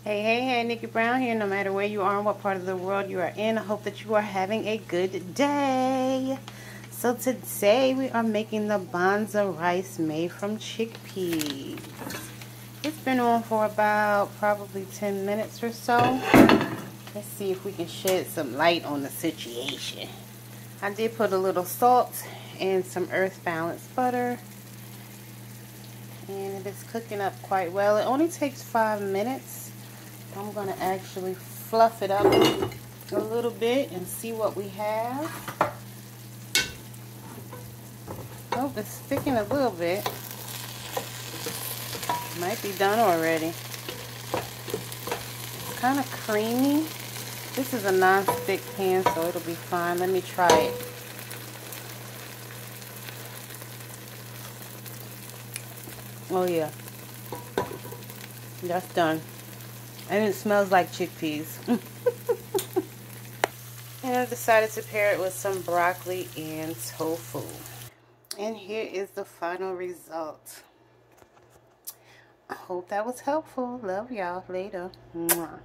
Hey, Nikki Brown here. No matter where you are and what part of the world you are in, I hope that you are having a good day. So today we are making the Banza rice made from chickpeas. It's been on for about probably 10 minutes or so. Let's see if we can shed some light on the situation. I did put a little salt and some earth balanced butter. And it is cooking up quite well. It only takes 5 minutes. I'm going to actually fluff it up a little bit and see what we have. Oh, it's sticking a little bit. Might be done already. It's kind of creamy. This is a non-stick pan, so it'll be fine. Let me try it. Oh yeah, that's done. And it smells like chickpeas. And I decided to pair it with some broccoli and tofu. And here is the final result. I hope that was helpful. Love y'all. Later. Mwah.